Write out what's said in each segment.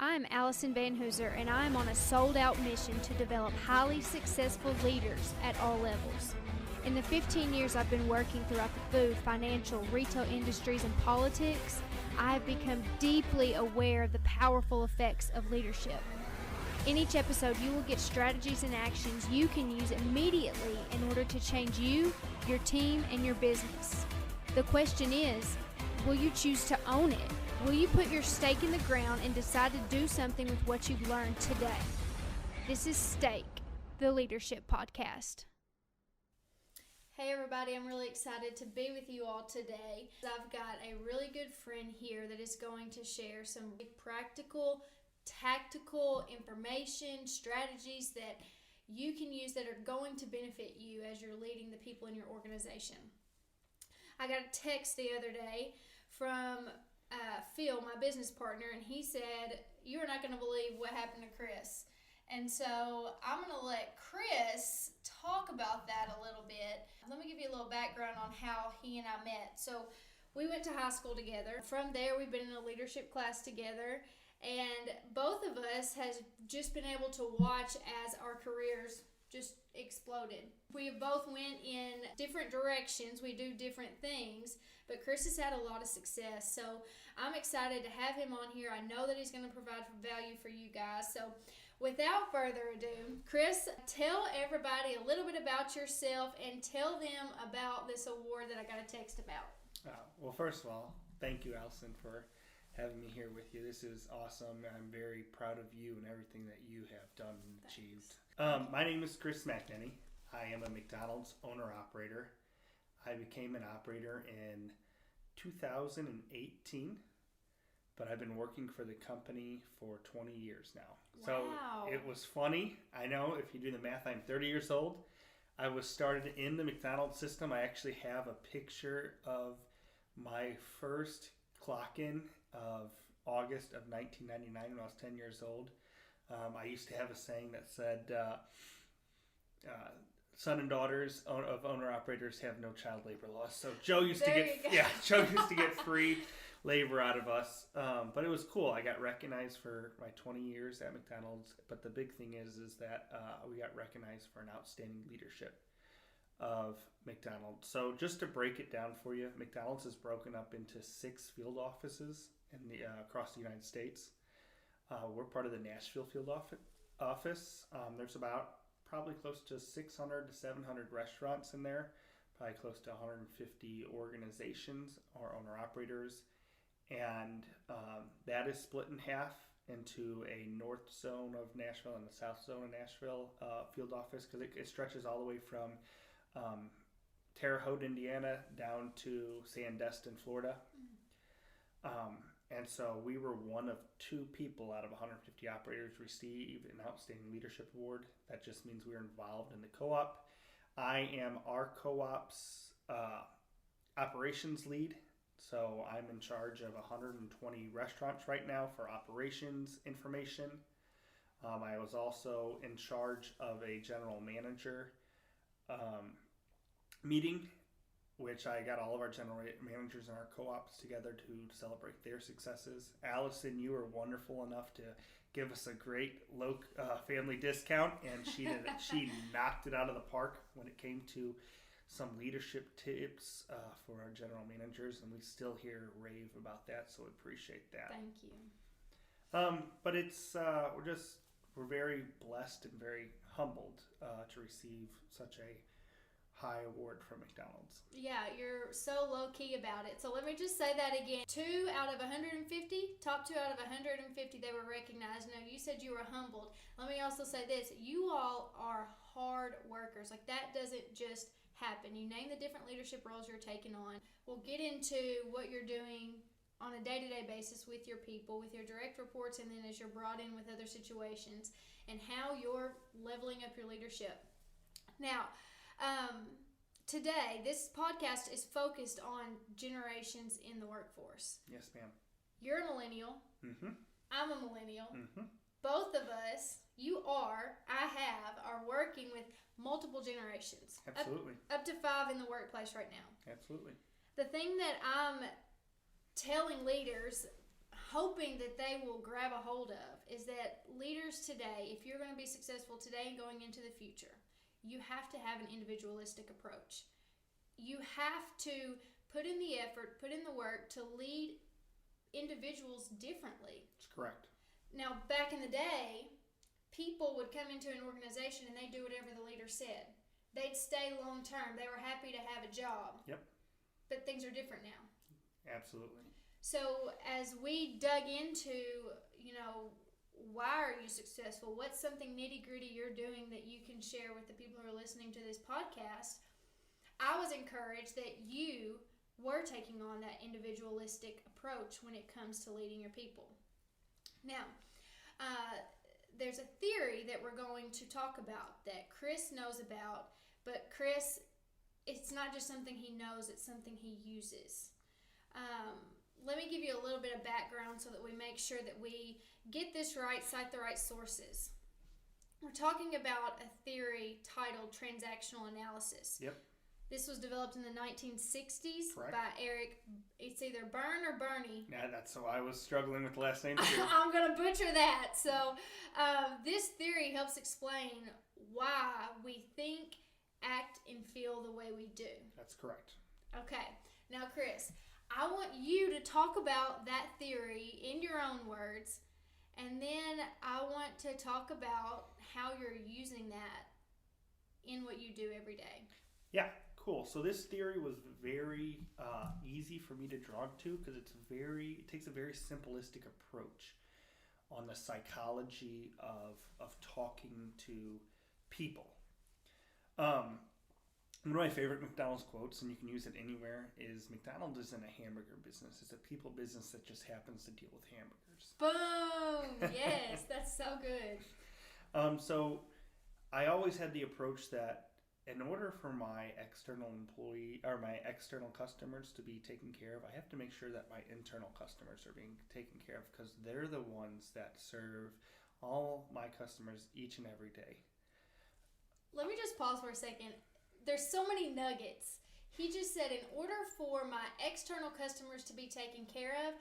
I'm Allison Van Hooser, and I am on a sold-out mission to develop highly successful leaders at all levels. In the 15 years I've been working throughout the food, financial, retail industries, and politics, I have become deeply aware of the powerful effects of leadership. In each episode, you will get strategies and actions you can use immediately in order to change you, your team, and your business. The question is, will you choose to own it? Will you put your stake in the ground and decide to do something with what you've learned today? This is Stake, the Leadership Podcast. Hey everybody, I'm really excited to be with you all today. I've got a really good friend here that is going to share some practical, tactical information, strategies that you can use that are going to benefit you as you're leading the people in your organization. I got a text the other day from Phil, my business partner, and he said, "You are not going to believe what happened to Chris." And so I'm going to let Chris talk about that a little bit. Let me give you a little background on how he and I met. So we went to high school together. From there, we've been in a leadership class together, and both of us has just been able to watch as our careers just exploded. We both went in different directions. We do different things, but Chris has had a lot of success. So I'm excited to have him on here. I know that he's going to provide value for you guys. So without further ado, Chris, tell everybody a little bit about yourself and tell them about this award that I got a text about. Well, first of all, thank you, Allison, for having me here with you. This is awesome. I'm very proud of you and everything that you have done and achieved. My name is Chris McNenny. I am a McDonald's owner-operator. I became an operator in 2018, but I've been working for the company for 20 years now. Wow. So it was funny. I know if you do the math, I'm 30 years old. I was started in the McDonald's system. I actually have a picture of my first clock-in of August of 1999 when I was 10 years old. I used to have a saying that said, son and daughters of owner-operators have no child labor laws. So Joe used to get free labor out of us. But it was cool. I got recognized for my 20 years at McDonald's. But the big thing is that we got recognized for an outstanding leadership of McDonald's. So just to break it down for you, McDonald's is broken up into 6 field offices in the across the United States. We're part of the Nashville field office. There's about probably close to 600 to 700 restaurants in there, probably close to 150 organizations or owner-operators, and that is split in half into a north zone of Nashville and the south zone of Nashville field office, because it stretches all the way from Terre Haute, Indiana, down to Sandestin, Florida. And so we were one of 2 people out of 150 operators receive an Outstanding Leadership Award. That just means we were involved in the co-op. I am our co-op's operations lead. So I'm in charge of 120 restaurants right now for operations information. I was also in charge of a general manager meeting, which I got all of our general managers and our co-ops together to celebrate their successes. Allison, you were wonderful enough to give us a great low family discount, and she knocked it out of the park when it came to some leadership tips for our general managers, and we still hear rave about that, so we appreciate that. Thank you. But it's we're very blessed and very humbled to receive such a high award from McDonald's. Yeah, you're so low-key about it. So let me just say that again. 2 out of 150, top 2 out of 150, they were recognized. Now, you said you were humbled. Let me also say this. You all are hard workers. Like, that doesn't just happen. You name the different leadership roles you're taking on. We'll get into what you're doing on a day-to-day basis with your people, with your direct reports, and then as you're brought in with other situations, and how you're leveling up your leadership. Now, today, this podcast is focused on generations in the workforce. Yes, ma'am. You're a millennial. Mm-hmm. I'm a millennial. Mm-hmm. Both of us, are working with multiple generations. Absolutely. Up to 5 in the workplace right now. Absolutely. The thing that I'm telling leaders hoping that they will grab a hold of is that leaders today, if you're going to be successful today and going into the future, you have to have an individualistic approach. You have to put in the effort, put in the work to lead individuals differently. That's correct. Now, back in the day, people would come into an organization and they'd do whatever the leader said. They'd stay long term. They were happy to have a job. Yep. But things are different now. Absolutely. So as we dug into, why are you successful? What's something nitty-gritty you're doing that you can share with the people who are listening to this podcast? I was encouraged that you were taking on that individualistic approach when it comes to leading your people. Now, there's a theory that we're going to talk about that Chris knows about, but Chris, it's not just something he knows, it's something he uses. Let me give you a little bit of background so that we make sure that we get this right, cite the right sources. We're talking about a theory titled transactional analysis. Yep. This was developed in the 1960s. Correct. By Eric, it's either Byrne or Bernie. Yeah, that's so I was struggling with the last name too. I'm going to butcher that. So this theory helps explain why we think, act, and feel the way we do. That's correct. Okay. Now, Chris, I want you to talk about that theory in your own words, and then I want to talk about how you're using that in what you do every day. Yeah, cool. So this theory was very easy for me to draw to because it takes a very simplistic approach on the psychology of talking to people. One of my favorite McDonald's quotes, and you can use it anywhere, is McDonald's isn't a hamburger business. It's a people business that just happens to deal with hamburgers. Boom! Yes, that's so good. So I always had the approach that in order for my external customers to be taken care of, I have to make sure that my internal customers are being taken care of because they're the ones that serve all my customers each and every day. Let me just pause for a second. There's so many nuggets. He just said, in order for my external customers to be taken care of,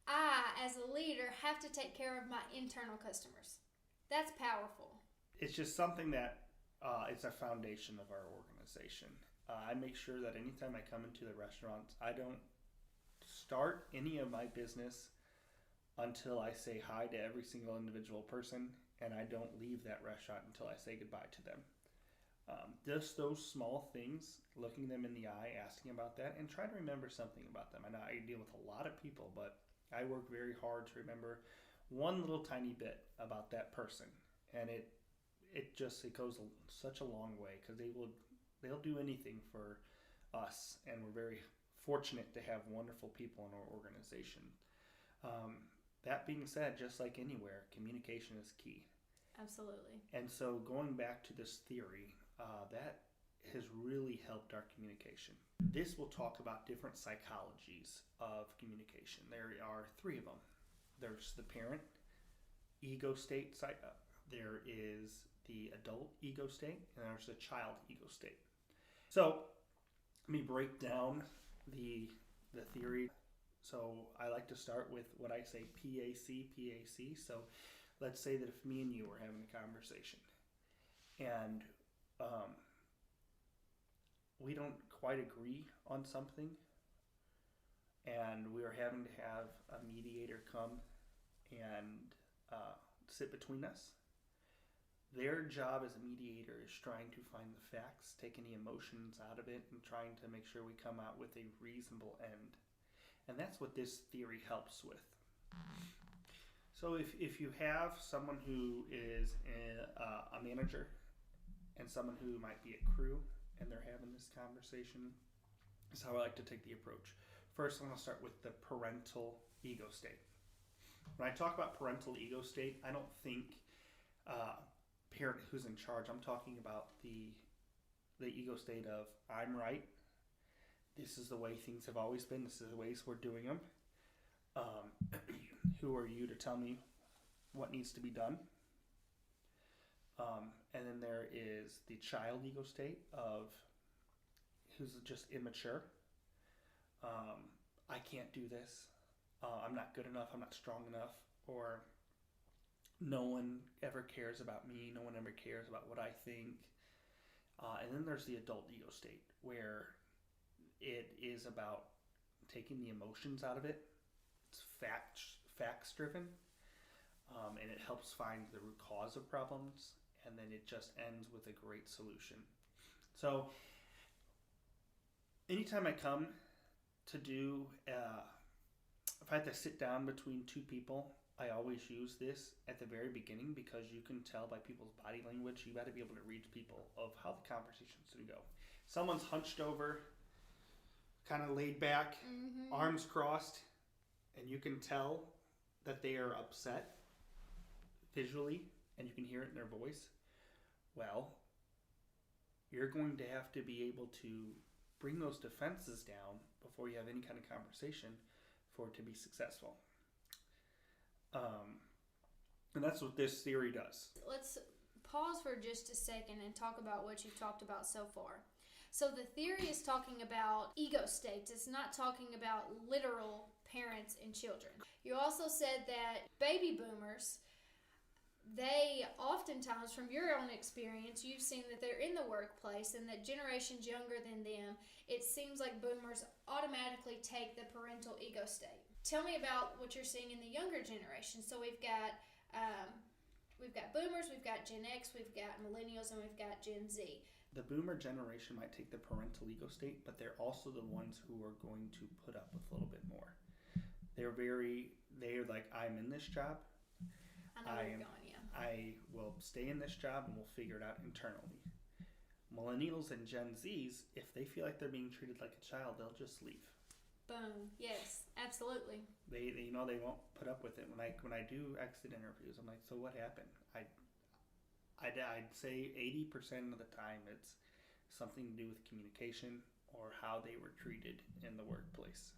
I, as a leader, have to take care of my internal customers. That's powerful. It's just something that it's a foundation of our organization. I make sure that anytime I come into the restaurant, I don't start any of my business until I say hi to every single individual person, and I don't leave that restaurant until I say goodbye to them. Just those small things, looking them in the eye, asking about that, and try to remember something about them. I know I deal with a lot of people, but I work very hard to remember one little tiny bit about that person, and it goes such a long way because they'll do anything for us, and we're very fortunate to have wonderful people in our organization. That being said, just like anywhere, communication is key. Absolutely. And so going back to this theory, that has really helped our communication. This will talk about different psychologies of communication. There are three of them. There's the parent ego state, there is the adult ego state, and there's the child ego state. So let me break down the theory. So I like to start with what I say PAC. So let's say that if me and you were having a conversation and we don't quite agree on something and we are having to have a mediator come and sit between us. Their job as a mediator is trying to find the facts, take any emotions out of it, and trying to make sure we come out with a reasonable end. And that's what this theory helps with. So if you have someone who is a manager and someone who might be a crew and they're having this conversation, this is how I like to take the approach. First, I'm going to start with the parental ego state. When I talk about parental ego state, I don't think parent who's in charge. I'm talking about the ego state of I'm right. This is the way things have always been. This is the ways we're doing them. Who are you to tell me what needs to be done? And then there is the child ego state of who's just immature. I can't do this. I'm not good enough, I'm not strong enough, or no one ever cares about me, no one ever cares about what I think. And then there's the adult ego state, where it is about taking the emotions out of it. It's facts driven, and it helps find the root cause of problems, and then it just ends with a great solution. So anytime I come to do, if I have to sit down between two people, I always use this at the very beginning, because you can tell by people's body language. You got to be able to read people of how the conversation's going to go. Someone's hunched over, kind of laid back, arms crossed, and you can tell that they are upset visually, and you can hear it in their voice. Well, you're going to have to be able to bring those defenses down before you have any kind of conversation for it to be successful. And that's what this theory does. Let's pause for just a second and talk about what you've talked about so far. So the theory is talking about ego states. It's not talking about literal parents and children. You also said that baby boomers, they oftentimes, from your own experience, you've seen that they're in the workplace, and that generations younger than them, it seems like boomers automatically take the parental ego state. Tell me about what you're seeing in the younger generation. So we've got boomers, we've got Gen X, we've got millennials, and we've got Gen Z. The boomer generation might take the parental ego state, but they're also the ones who are going to put up with a little bit more. They're like, I'm in this job. I know where you're going, yeah. I will stay in this job and we'll figure it out internally. Millennials and Gen Zs, if they feel like they're being treated like a child, they'll just leave. Boom. Yes, absolutely. They won't put up with it. When I do exit interviews, I'm like, so what happened? I'd say 80% of the time it's something to do with communication or how they were treated in the workplace.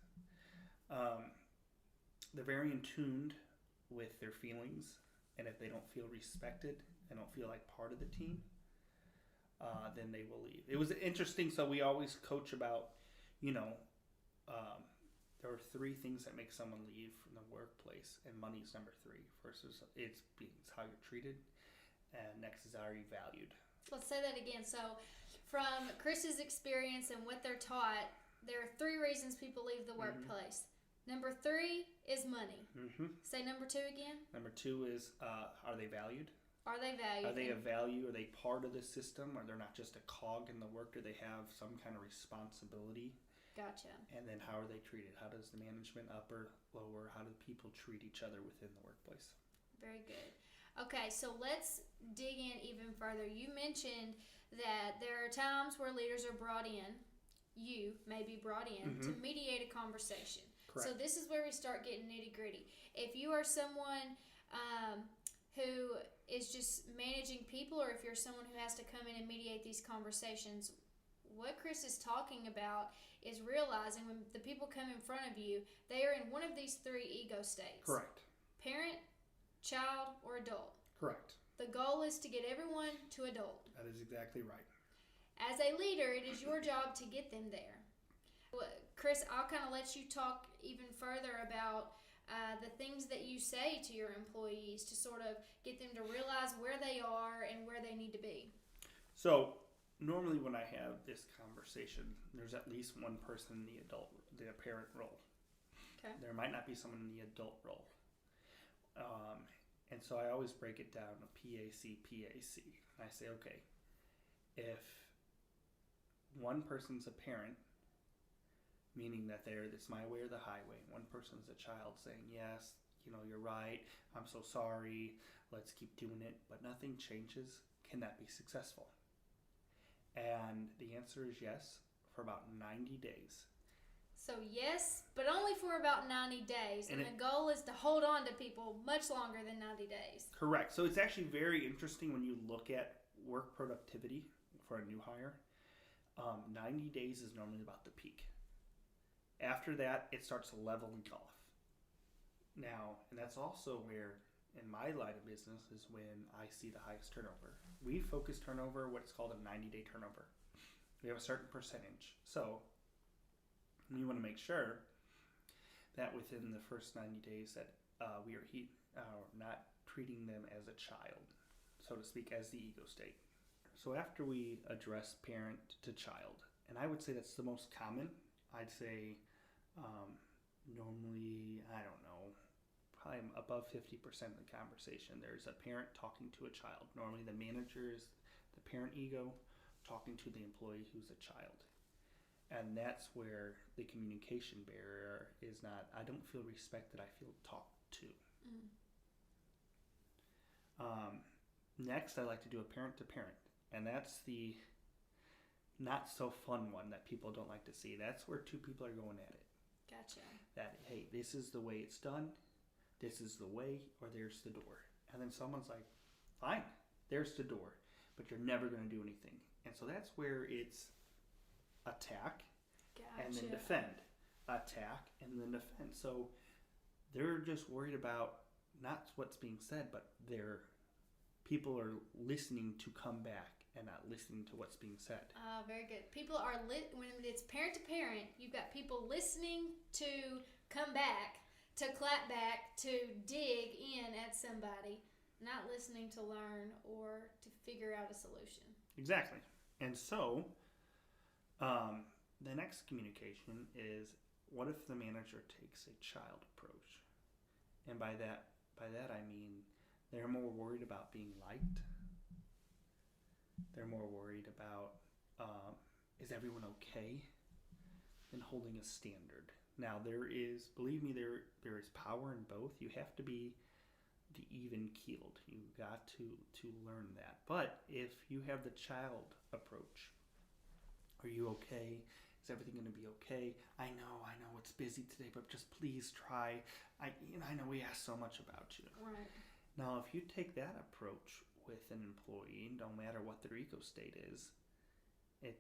They're very in tuned with their feelings, and if they don't feel respected and don't feel like part of the team, then they will leave. It was interesting. So we always coach about, there are 3 things that make someone leave from the workplace, and money's number 3. First is it's how you're treated, and next is are you valued. Let's say that again. So from Chris's experience and what they're taught, there are 3 reasons people leave the workplace. Number 3 is money. Say number 2 again. Number 2 is are they valued? Are they valued? Are they a value? Are they part of the system? Or they're not just a cog in the work? Do they have some kind of responsibility? Gotcha. And then how are they treated? How does the management upper, lower? How do people treat each other within the workplace? Very good. Okay, so let's dig in even further. You mentioned that there are times where leaders are brought in, you may be brought in, to mediate a conversation. Correct. So this is where we start getting nitty gritty. If you are someone who is just managing people, or if you're someone who has to come in and mediate these conversations, what Chris is talking about is realizing when the people come in front of you, they are in one of these 3 ego states. Correct. Parent, child, or adult. Correct. The goal is to get everyone to adult. That is exactly right. As a leader, it is your job to get them there. Chris, I'll kind of let you talk even further about the things that you say to your employees to sort of get them to realize where they are and where they need to be. So normally when I have this conversation, there's at least one person in the parent role. Okay. There might not be someone in the adult role. And so I always break it down to PAC. And I say, okay, if one person's a parent, meaning that it's my way or the highway, one person's a child saying, yes, you're right, I'm so sorry, let's keep doing it, but nothing changes, can that be successful? And the answer is yes, for about 90 days. So yes, but only for about 90 days. And the goal is to hold on to people much longer than 90 days. Correct. So it's actually very interesting when you look at work productivity for a new hire. 90 days is normally about the peak. After that, it starts leveling off. Now, and that's also where, in my line of business, is when I see the highest turnover. We focus turnover, what's called a 90-day turnover. We have a certain percentage. So we want to make sure that within the first 90 days that we are not treating them as a child, so to speak, as the ego state. So after we address parent to child, and I would say that's the most common, I'd say normally, I don't know, probably above 50% of the conversation, there's a parent talking to a child. Normally the manager is the parent ego talking to the employee who's a child. And that's where the communication barrier is not, I don't feel respected, I feel talked to. Next, I like to do a parent to parent. And that's the not so fun one that people don't like to see. That's where two people are going at it. Gotcha. That, hey, this is the way it's done, this is the way, or there's the door. And then someone's like, fine, there's the door, but you're never going to do anything. And so that's where it's attack, gotcha, and then defend. Attack, and then defend. So they're just worried about not what's being said, but people are listening to come back and not listening to what's being said. Very good. People are when it's parent to parent, you've got people listening to come back, to clap back, to dig in at somebody, not listening to learn or to figure out a solution. Exactly. And so the next communication is, what if the manager takes a child approach? And by that I mean they're more worried about being liked. They're more worried about is everyone okay, than holding a standard. Now believe me, there is power in both. You have to be the even keeled. You've got to learn that. But if you have the child approach, are you okay? Is everything going to be okay? I know it's busy today, but just please try. I know we ask so much about you. Right. Now, if you take that approach with an employee, no matter what their ego state is, it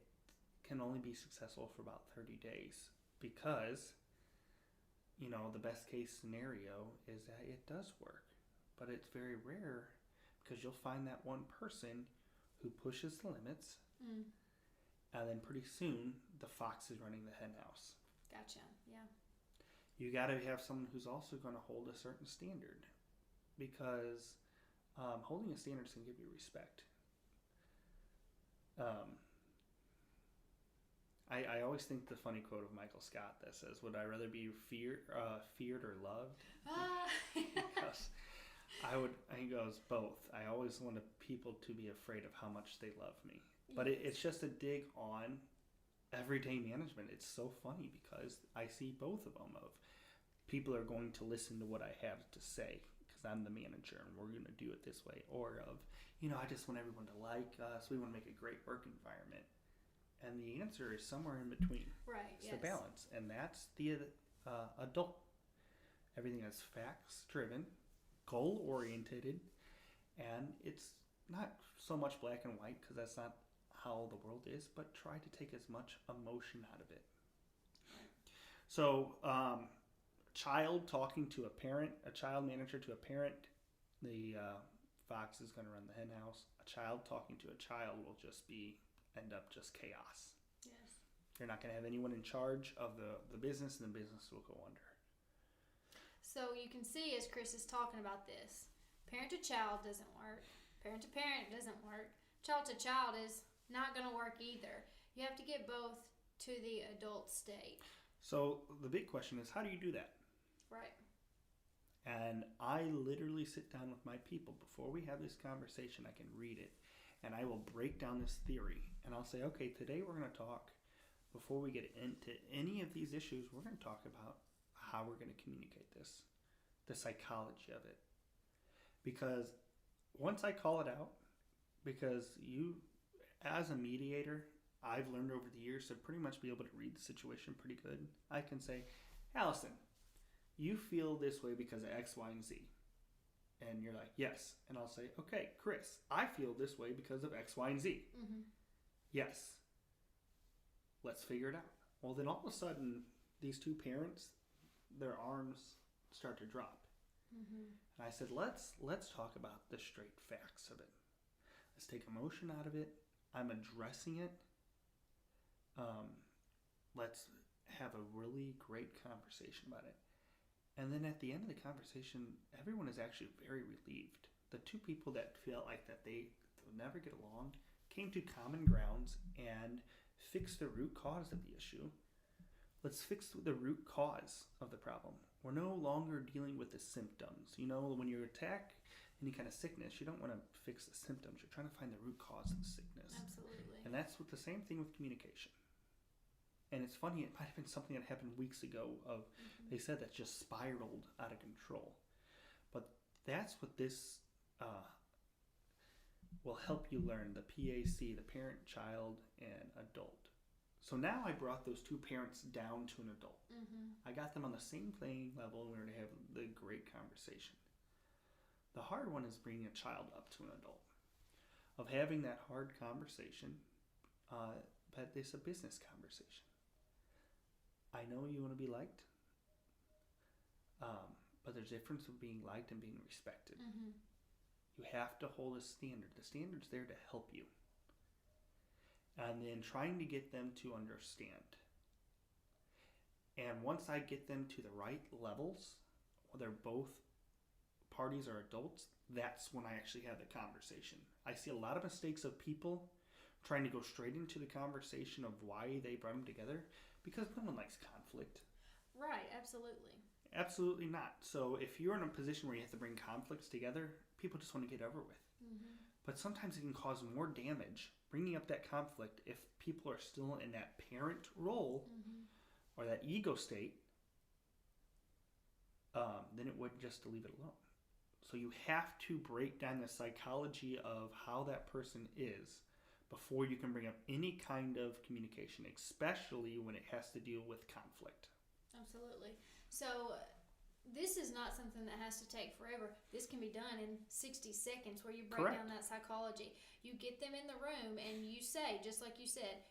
can only be successful for about 30 days because, the best case scenario is that it does work. But it's very rare because you'll find that one person who pushes the limits, and then pretty soon the fox is running the hen house. Gotcha, yeah. You got to have someone who's also going to hold a certain standard, because holding a standard is going to give you respect. I always think the funny quote of Michael Scott that says, "Would I rather be feared or loved?" Because he goes, both. I always want people to be afraid of how much they love me. But it's just a dig on everyday management. It's so funny because I see both of them of people are going to listen to what I have to say because I'm the manager and we're going to do it this way. Or of, I just want everyone to like us. We want to make a great work environment. And the answer is somewhere in between. Right, it's the balance. And that's the adult. Everything is facts-driven, goal-oriented, and it's not so much black and white because that's not how the world is, but try to take as much emotion out of it. So, child talking to a parent, a child manager to a parent, the fox is going to run the hen house. A child talking to a child will just end up just chaos. Yes. You're not going to have anyone in charge of the business, and the business will go under. So you can see as Chris is talking about this, parent to child doesn't work. Parent to parent doesn't work. Child to child is not going to work either. You have to get both to the adult state. So the big question is, how do you do that? Right. And I literally sit down with my people before we have this conversation. I can read it, and I will break down this theory. And I'll say, okay, today we're going to talk, before we get into any of these issues, we're going to talk about how we're going to communicate this, the psychology of it. Because once I call it out, because you, as a mediator, I've learned over the years to pretty much be able to read the situation pretty good. I can say, Allison, you feel this way because of X, Y, and Z. And you're like, yes. And I'll say, okay, Chris, I feel this way because of X, Y, and Z. Mm-hmm. Yes. Let's figure it out. Well, then all of a sudden, these two parents, their arms start to drop. Mm-hmm. And I said, let's talk about the straight facts of it. Let's take emotion out of it. I'm addressing it. Let's have a really great conversation about it. And then at the end of the conversation, everyone is actually very relieved. The two people that felt like that they would never get along came to common grounds and fixed the root cause of the issue. Let's fix the root cause of the problem. We're no longer dealing with the symptoms. You know, when you attack any kind of sickness, you don't want to fix the symptoms. You're trying to find the root cause of the sickness. Absolutely. And that's the same thing with communication. And it's funny, it might have been something that happened weeks ago of, they said that just spiraled out of control. But that's what this will help you learn, the PAC, the parent, child, and adult. So now I brought those two parents down to an adult. I got them on the same playing level and we were to have the great conversation. The hard one is bringing a child up to an adult. Of having that hard conversation, but it's a business conversation. I know you want to be liked, but there's a difference of being liked and being respected. You have to hold a standard. The standard's there to help you. And then trying to get them to understand. And once I get them to the right levels, whether both parties are adults, that's when I actually have the conversation. I see a lot of mistakes of people trying to go straight into the conversation of why they brought them together, because no one likes conflict. Right, absolutely. Absolutely not. So if you're in a position where you have to bring conflicts together, people just want to get over with. But sometimes it can cause more damage bringing up that conflict if people are still in that parent role or that ego state than it would just to leave it alone. So you have to break down the psychology of how that person is before you can bring up any kind of communication, especially when it has to deal with conflict. Absolutely. So this is not something that has to take forever. This can be done in 60 seconds where you break Correct. down that psychology. You get them in the room and you say, just like you said,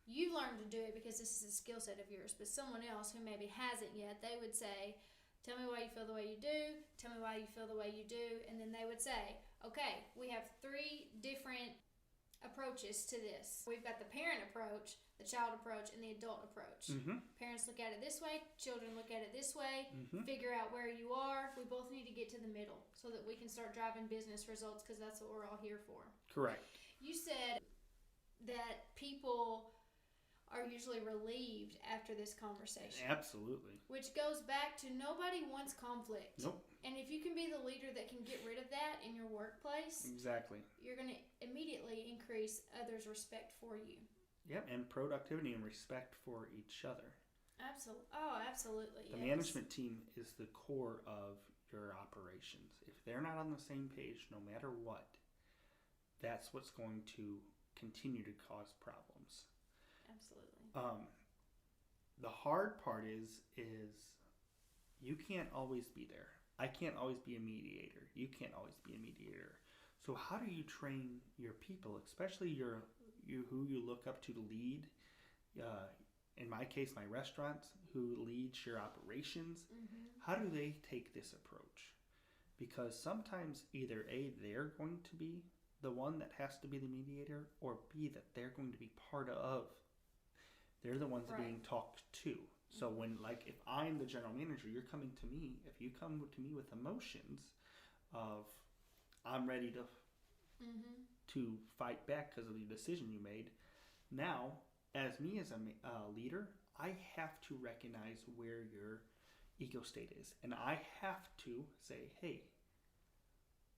you learned to do it because this is a skill set of yours, but someone else who maybe hasn't yet, they would say, tell me why you feel the way you do, tell me why you feel the way you do, and then they would say, okay, we have 3 different approaches to this. We've got the parent approach, the child approach, and the adult approach. Parents look at it this way, children look at it this way, figure out where you are. We both need to get to the middle so that we can start driving business results, because that's what we're all here for. Correct. You said that people are usually relieved after this conversation. Absolutely. Which goes back to nobody wants conflict. Nope. And if you can be the leader that can get rid of that in your workplace, Exactly. you're going to immediately increase others' respect for you. Yep, and productivity and respect for each other. Absolutely. Oh, absolutely. The management team is the core of your operations. If they're not on the same page, no matter what, that's what's going to continue to cause problems. Absolutely. The hard part is you can't always be there. I can't always be a mediator. You can't always be a mediator. So how do you train your people, especially who you look up to lead? In my case, my restaurants, who leads your operations. How do they take this approach? Because sometimes either A, they're going to be the one that has to be the mediator, or B, that they're going to be part of. They're the ones being talked to. So when, like, if I'm the general manager, you're coming to me. If you come to me with emotions of, I'm ready to fight back because of the decision you made. Now, as me as a leader, I have to recognize where your ego state is. And I have to say, hey,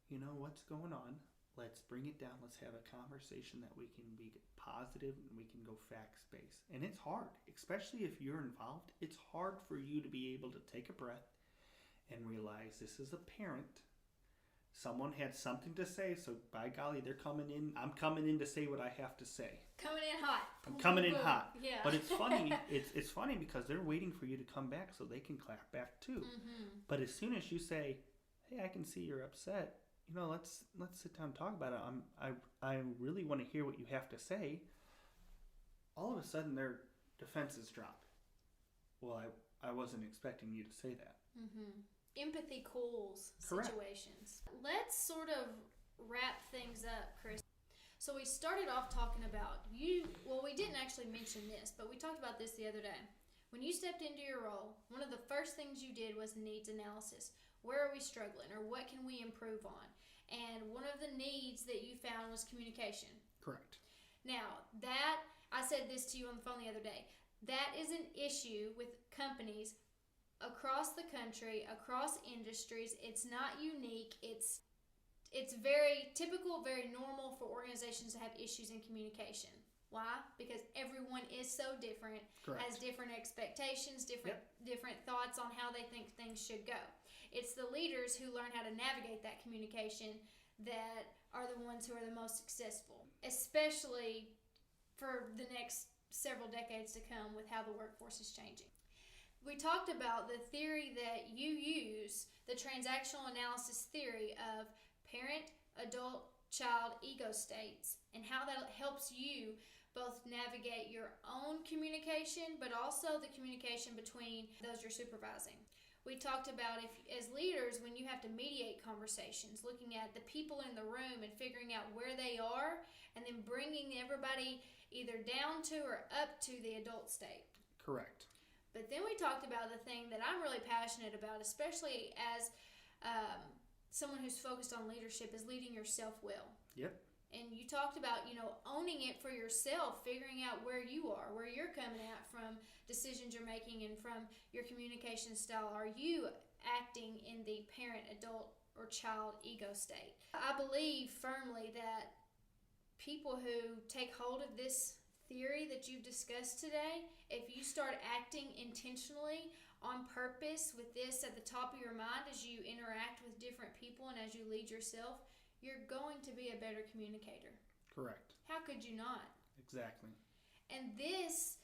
you know what's going on? Let's bring it down. Let's have a conversation that we can be positive and we can go facts-based. And it's hard, especially if you're involved. It's hard for you to be able to take a breath and realize this is a parent. Someone had something to say, so by golly, they're coming in. I'm coming in to say what I have to say. Coming in hot. I'm coming in hot. Yeah. But it's funny. It's funny because they're waiting for you to come back so they can clap back too. But as soon as you say, hey, I can see you're upset. You know, let's sit down and talk about it. I really want to hear what you have to say. All of a sudden, their defenses drop. Well, I wasn't expecting you to say that. Empathy cools Correct. situations. Let's sort of wrap things up, Chris. So we started off talking about we didn't actually mention this, but we talked about this the other day. When you stepped into your role, one of the first things you did was needs analysis. Where are we struggling, or what can we improve on? And one of the needs that you found was communication. Correct. Now, I said this to you on the phone the other day, that is an issue with companies across the country, across industries. It's not unique. It's very typical, very normal for organizations to have issues in communication. Why? Because everyone is so different, Correct. has different expectations, different thoughts on how they think things should go. It's the leaders who learn how to navigate that communication that are the ones who are the most successful, especially for the next several decades to come with how the workforce is changing. We talked about the theory that you use, the transactional analysis theory of parent, adult, child ego states, and how that helps you both navigate your own communication, but also the communication between those you're supervising. We talked about if, as leaders, when you have to mediate conversations, looking at the people in the room and figuring out where they are, and then bringing everybody either down to or up to the adult state. Correct. But then we talked about the thing that I'm really passionate about, especially as someone who's focused on leadership, is leading yourself well. Yep. And you talked about, owning it for yourself, figuring out where you are, where you're coming at from decisions you're making and from your communication style. Are you acting in the parent, adult, or child ego state? I believe firmly that people who take hold of this theory that you've discussed today, if you start acting intentionally on purpose with this at the top of your mind as you interact with different people and as you lead yourself, you're going to be a better communicator. Correct. How could you not? Exactly. And this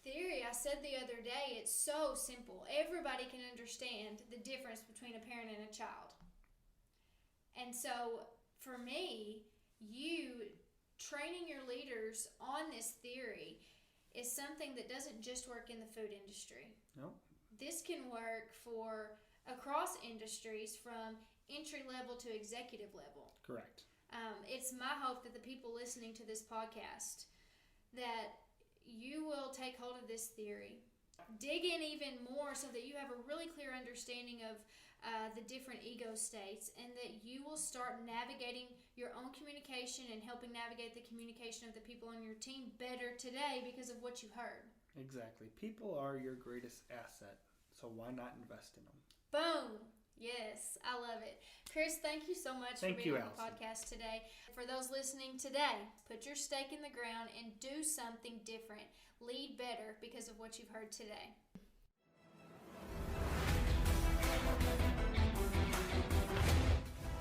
theory, I said the other day, it's so simple. Everybody can understand the difference between a parent and a child. And so, for me, you training your leaders on this theory is something that doesn't just work in the food industry. No. This can work for across industries from entry level to executive level. Correct. It's my hope that the people listening to this podcast, that you will take hold of this theory, dig in even more so that you have a really clear understanding of the different ego states, and that you will start navigating your own communication and helping navigate the communication of the people on your team better today because of what you heard. Exactly. People are your greatest asset, so why not invest in them? Boom! Yes, I love it. Chris, thank you so much for being on the podcast today. For those listening today, put your stake in the ground and do something different. Lead better because of what you've heard today.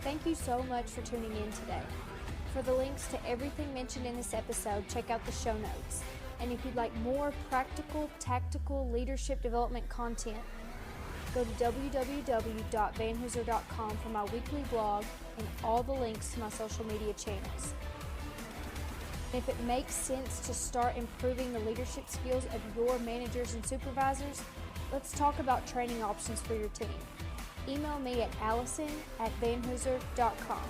Thank you so much for tuning in today. For the links to everything mentioned in this episode, check out the show notes. And if you'd like more practical, tactical leadership development content, go to www.vanhooser.com for my weekly blog and all the links to my social media channels. If it makes sense to start improving the leadership skills of your managers and supervisors, let's talk about training options for your team. Email me at allison@vanhooser.com.